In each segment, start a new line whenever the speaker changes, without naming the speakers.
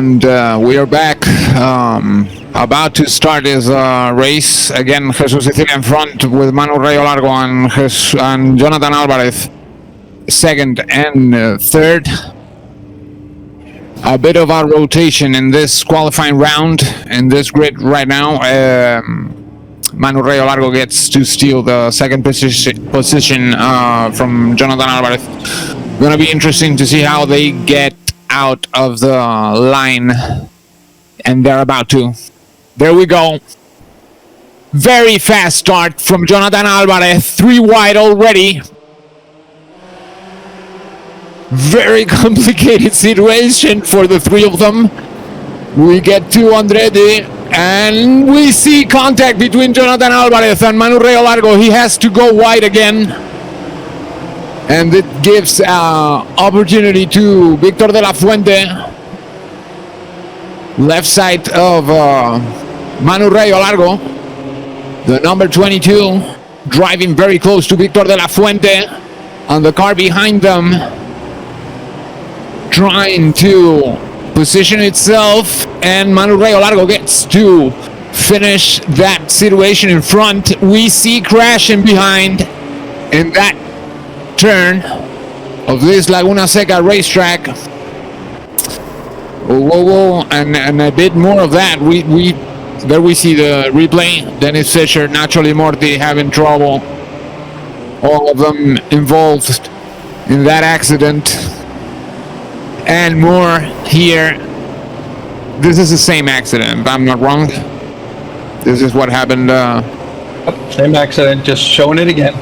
And we are back. About to start this race. Again, Jesus Sicilia in front with Manu Rayo Largo and Jonathan Alvarez second and third. A bit of a rotation in this qualifying round in this grid right now. Manu Rayo Largo gets to steal the second position from Jonathan Alvarez. Gonna be interesting to see how they get out of the line, and they're about to. There we go. Very fast start from Jonathan Alvarez, 3 wide already. Very complicated situation for the three of them. We get to Andretti, and we see contact between Jonathan Alvarez and Manu Rayo Largo. He has to go wide again. And it gives opportunity to Victor de la Fuente. Left side of Manu Rayo Largo. The number 22 driving very close to Victor de la Fuente. On the car behind them, trying to position itself, and Manu Rayo Largo gets to finish that situation in front. We see crashing behind in that turn of this Laguna Seca racetrack. Whoa, and a bit more of that. There we see the replay. Dennis Fisher, Nacho Limorti having trouble. All of them involved in that accident. And more here. This is the same accident, if I'm not wrong. This is what happened.
Same accident, just showing it again.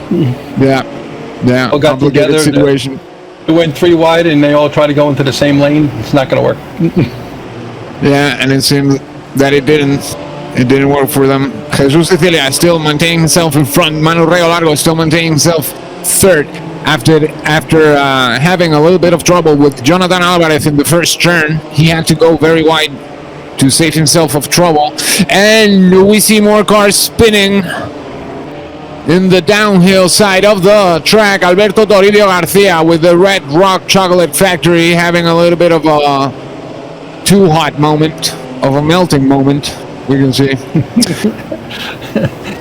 Yeah,
all got together.
Situation.
It went 3 wide, and they all try to go into the same lane. It's not going to work.
Yeah, and it seems that it didn't. It didn't work for them. Jesus Sicilia still maintaining himself in front. Manu Rayo Largo still maintaining himself third after having a little bit of trouble with Jonathan Alvarez in the first turn. He had to go very wide to save himself of trouble. And we see more cars spinning in the downhill side of the track. Alberto Toribio Garcia with the Red Rock Chocolate Factory having a little bit of a too hot moment, of a melting moment, we can see.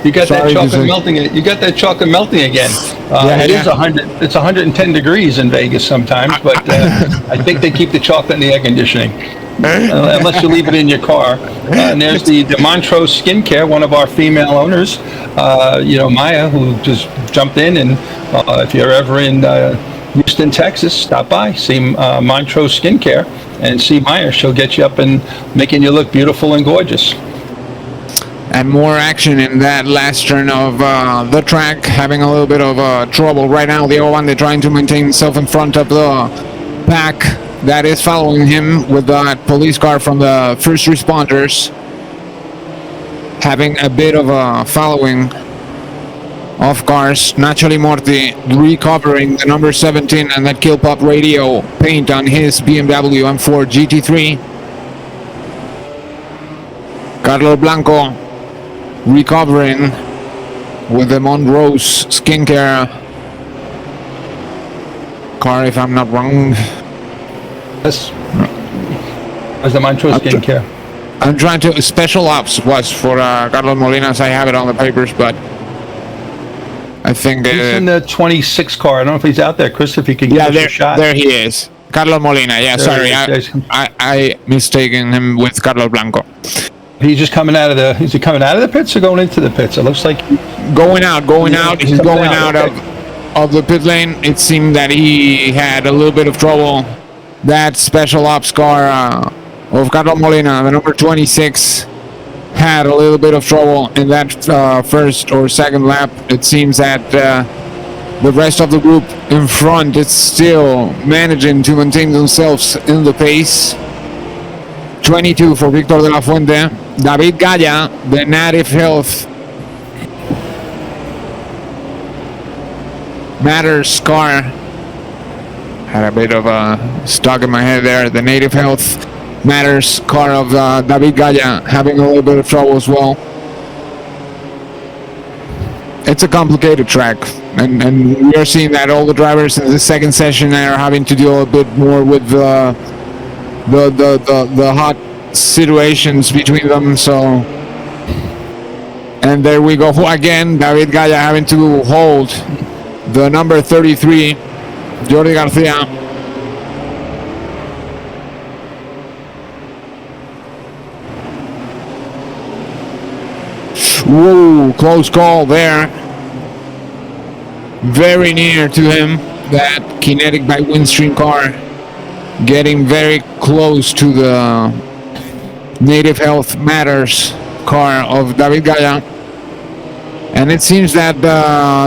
You got that chocolate melting. You got that chocolate melting again. It's 110 degrees in Vegas sometimes, but I think they keep the chocolate in the air conditioning. Unless you leave it in your car. And there's the Montrose Skincare, one of our female owners, Maya, who just jumped in. And if you're ever in Houston, Texas, stop by, see Montrose Skincare, and see Maya. She'll get you up and making you look beautiful and gorgeous.
And more action in that last turn of the track, having a little bit of trouble right now. The Ovande trying to maintain himself in front of the pack that is following him with that police car from the first responders. Having a bit of a following of cars. Nacho Limorti recovering the number 17 and that Kill Pop radio paint on his BMW M4 GT3. Carlos Blanco recovering with the Montrose Skincare car, if I'm not wrong.
Yes. As the Montrose Skincare.
I'm trying to. Special ops was for Carlos Molinas. I have it on the papers, but I think
he's in the 26 car. I don't know if he's out there, Chris. If you could give us a shot.
There he is, Carlos Molina. Yeah, sorry, I mistaken him with Carlos Blanco.
He's just coming out of the. Is he coming out of the pits or going into the pits? It looks like
going out. He's going out of the pit lane. It seemed that he had a little bit of trouble. That special ops car of Carlos Molina, the number 26, had a little bit of trouble in that first or second lap. It seems that the rest of the group in front is still managing to maintain themselves in the pace. 22 for Victor de la Fuente. David Gaya, the Native Health Matters car. Had a bit of a stuck in my head there. The Native Health Matters car of David Gaya having a little bit of trouble as well. It's a complicated track, and we are seeing that all the drivers in the second session are having to deal a bit more with the hot situations between them. So, and there we go again. David Gaya having to hold the number 33, Jordi Garcia. Whoa, close call there. Very near to him. That Kinetic by Windstream car getting very close to the Native Health Matters car of David Gaya. And it seems that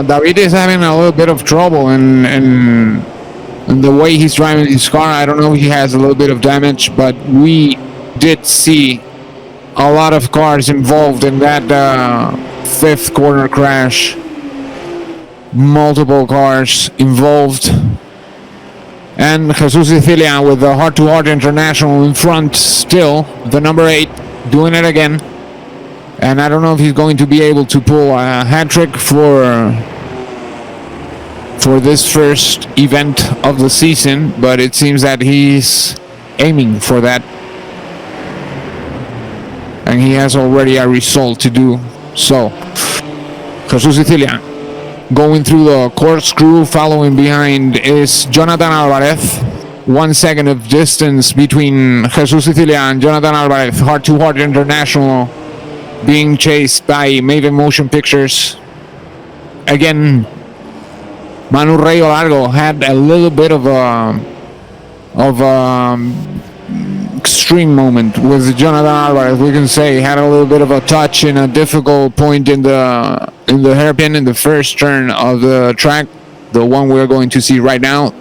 David is having a little bit of trouble in the way he's driving his car. I don't know if he has a little bit of damage, but we did see a lot of cars involved in that fifth corner crash. Multiple cars involved. And Jesus Sicilia with the Heart-to-Heart International in front still, the number 8, doing it again. And I don't know if he's going to be able to pull a hat-trick for this first event of the season, but it seems that he's aiming for that. And he has already a result to do so. Jesus Sicilia going through the corkscrew. Following behind is Jonathan Alvarez. 1 second of distance between Jesus Sicilia and Jonathan Alvarez. Heart-to-Heart International being chased by Maven Motion Pictures. Again, Manu Rayo Largo had a little bit of a extreme moment with Jonathan Alvarez. We can say had a little bit of a touch in a difficult point in the hairpin in the first turn of the track, the one we're going to see right now.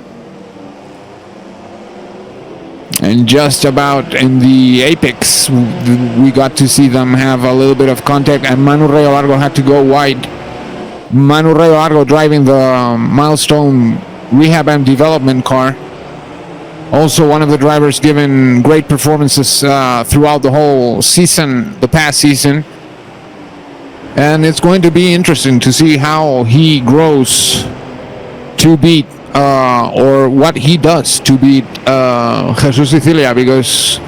And just about in the apex, we got to see them have a little bit of contact, and Manu Rayo Largo had to go wide. Manu Rayo Largo driving the Milestone Rehab and Development car. Also one of the drivers given great performances throughout the whole season, the past season. And it's going to be interesting to see how he grows to beat or what he does to beat Jesus Sicilia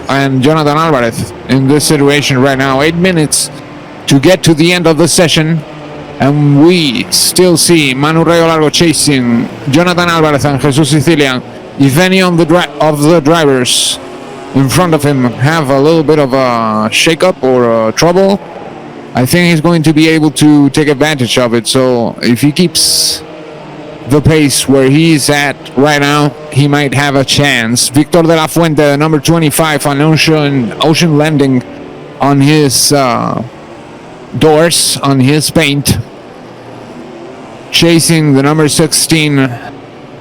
and Jonathan Alvarez in this situation right now. 8 minutes to get to the end of the session, and we still see Manu Rayo Largo chasing Jonathan Alvarez and Jesus Sicilia. If any of the drivers in front of him have a little bit of a shake-up or trouble, I think he's going to be able to take advantage of it. So if he keeps the pace where he's at right now, he might have a chance. Victor de la Fuente, the number 25 on Ocean Landing, on his doors, on his paint, chasing the number 16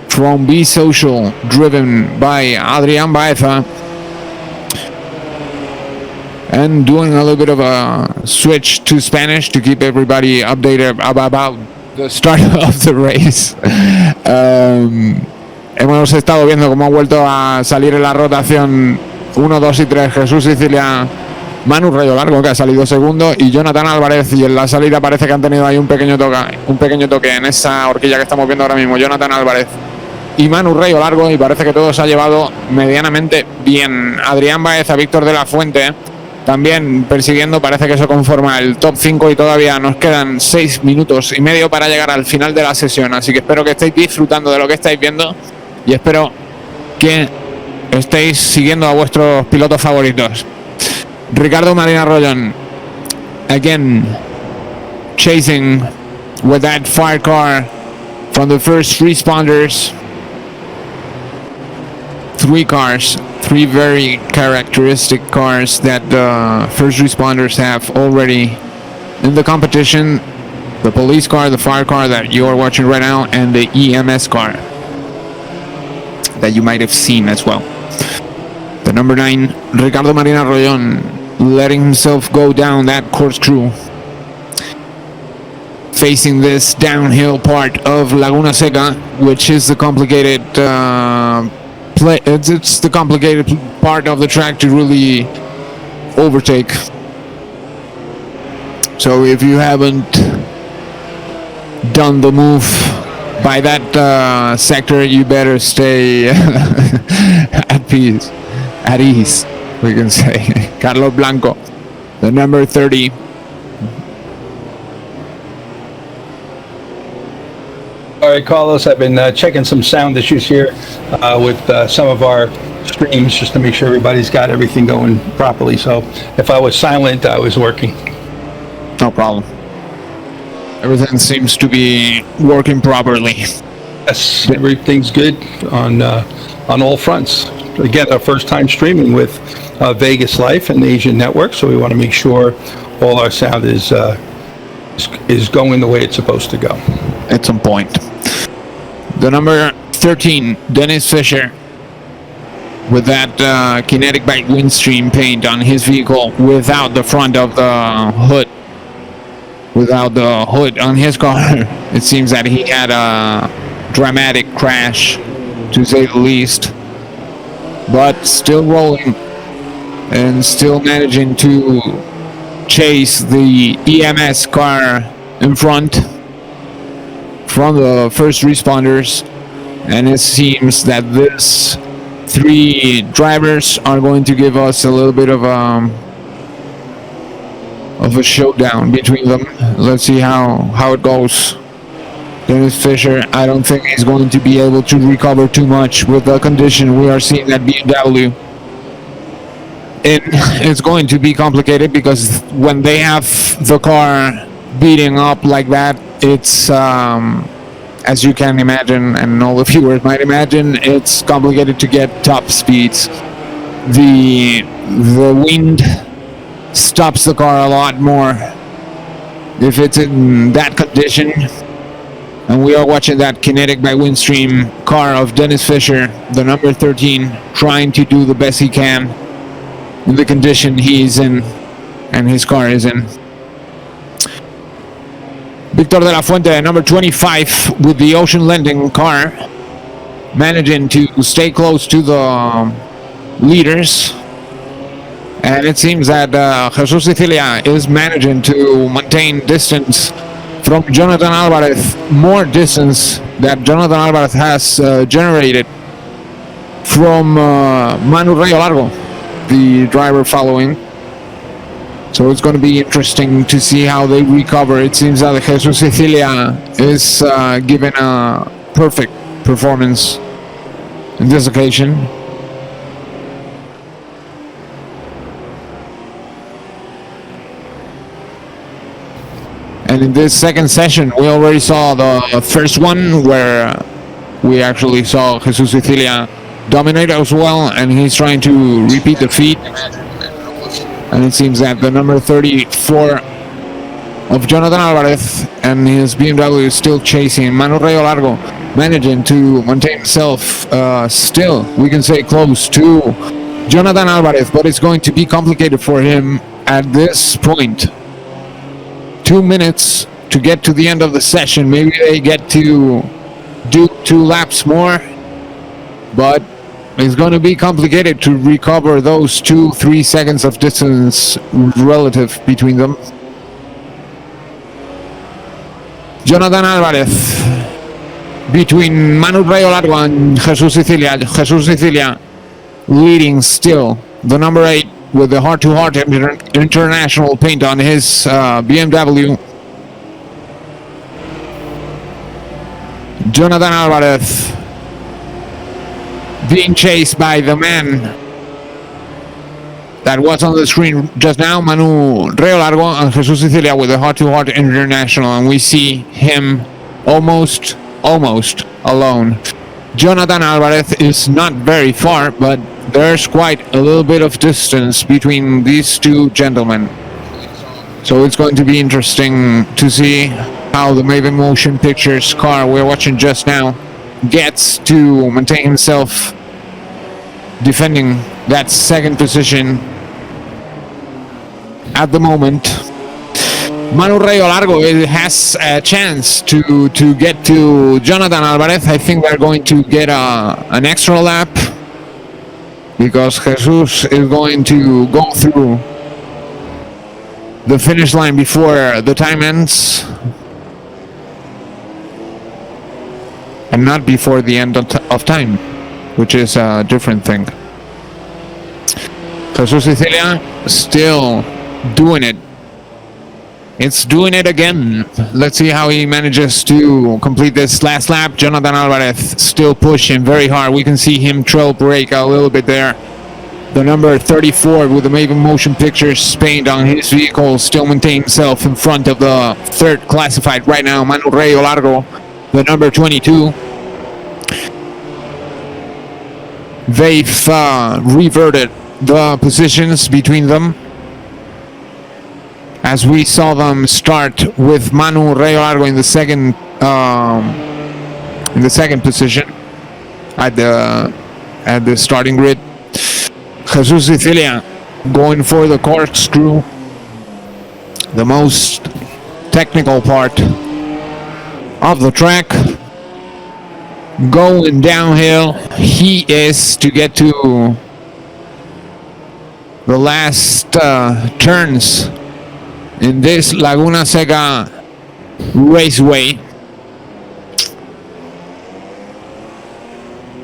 from Be Social, driven by Adrian Baeza, and doing a little bit of a switch to Spanish to keep everybody updated about the start of the race. Hemos estado viendo cómo ha vuelto a salir en la rotación 1, 2 y 3 Jesús Sicilia, Manu Rayo Largo, que ha salido segundo, y Jonathan Álvarez, y en la salida parece que han tenido ahí un pequeño toque en esa horquilla que estamos viendo ahora mismo. Jonathan Álvarez y Manu Rayo Largo, y parece que todo se ha llevado medianamente bien. Adrián Baeza, Víctor de la Fuente también persiguiendo, parece que eso conforma el top 5, y todavía nos quedan 6 minutos y medio para llegar al final de la sesión, así que espero que estéis disfrutando de lo que estáis viendo y espero que estéis siguiendo a vuestros pilotos favoritos. Ricardo Marín Arroyon again chasing with that fire car from the first responders. 3 cars, 3 very characteristic cars that the first responders have already in the competition. The police car, the fire car that you are watching right now, and the EMS car that you might have seen as well. The number 9, Ricardo Marín Arroyon, letting himself go down that corkscrew, facing this downhill part of Laguna Seca, which is the complicated it's the complicated part of the track to really overtake. So if you haven't done the move by that sector, you better stay at peace. at ease, we can say. Carlos Blanco, the number 30.
All right, Carlos, I've been checking some sound issues here with some of our streams just to make sure everybody's got everything going properly. So if I was silent, I was working.
No problem. Everything seems to be working properly.
Yes, everything's good on all fronts. Again, our first time streaming with Vegas Life and the Asian Network, so we want to make sure all our sound is going the way it's supposed to go.
At some point. The number 13, Dennis Fisher, with that kinetic bike Windstream paint on his vehicle without the front of the hood. Without the hood on his car. It seems that he had a dramatic crash, to say the least. But still rolling and still managing to chase the EMS car in front from the first responders. And it seems that this 3 drivers are going to give us a little bit of a showdown between them. Let's see how it goes. Dennis Fisher, I don't think he's going to be able to recover too much with the condition we are seeing at BMW. It's going to be complicated because when they have the car beating up like that, it's as you can imagine, and all the viewers might imagine, it's complicated to get top speeds. The wind stops the car a lot more if it's in that condition. And we are watching that kinetic by Windstream car of Dennis Fisher, the number 13, trying to do the best he can in the condition he's in and his car is in. Victor de la Fuente, number 25, with the Ocean Lending car, managing to stay close to the leaders. And it seems that Jesus Sicilia is managing to maintain distance from Jonathan Alvarez, more distance that Jonathan Alvarez has generated from Manu Rayo Largo, the driver following. So it's going to be interesting to see how they recover. It seems that Jesus Sicilia is given a perfect performance in this occasion. And in this second session, we already saw the first one where we actually saw Jesus Sicilia dominate as well, and he's trying to repeat the feat. And it seems that the number 34 of Jonathan Alvarez and his BMW is still chasing. Manu Rayo Largo managing to maintain himself still, we can say, close to Jonathan Alvarez, but it's going to be complicated for him at this point. 2 minutes to get to the end of the session. Maybe they get to do 2 laps more, but it's going to be complicated to recover those 2-3 seconds of distance relative between them. Jonathan Alvarez between Manu Rayo Largo and Jesus Sicilia. Jesus Sicilia leading still, the number 8 with the heart-to-heart international paint on his BMW. Jonathan Alvarez being chased by the man that was on the screen just now, Manu Rayo Largo and Jesus Sicilia with the heart-to-heart international, and we see him almost alone. Jonathan Alvarez is not very far, but there's quite a little bit of distance between these 2 gentlemen. So it's going to be interesting to see how the Maven Motion Pictures car we're watching just now gets to maintain himself defending that second position at the moment. Manu Rayo Largo has a chance to get to Jonathan Alvarez. I think they're going to get an extra lap because Jesus is going to go through the finish line before the time ends and not before the end of time, which is a different thing. Jesus Cecilia still doing it. It's doing it again. Let's see how he manages to complete this last lap. Jonathan Alvarez still pushing very hard. We can see him trail break a little bit there. The number 34 with the Maven Motion Pictures paint on his vehicle still maintains himself in front of the third classified right now, Manuel Rayo Largo, the number 22. They've reverted the positions between them, as we saw them start with Manu Rayo Largo in the second position at the starting grid. Jesus Cecilia going for the corkscrew, the most technical part of the track. Going downhill, he is to get to the last turns in this Laguna Seca raceway.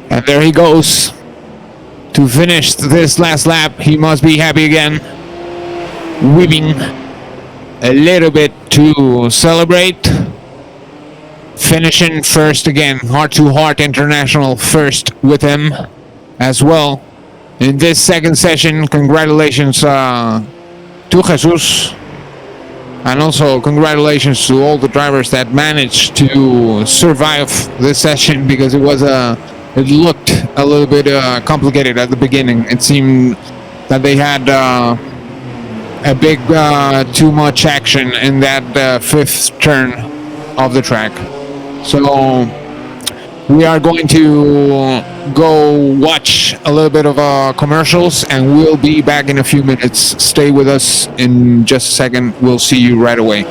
And there he goes to finish this last lap. He must be happy again, weeping a little bit to celebrate. Finishing first again, Heart to Heart International first with him as well in this second session. Congratulations to Jesus, and also congratulations to all the drivers that managed to survive this session, because it looked a little bit complicated at the beginning. It seemed that they had a big too much action in that fifth turn of the track. So we are going to go watch a little bit of commercials, and we'll be back in a few minutes. Stay with us in just a second. We'll see you right away.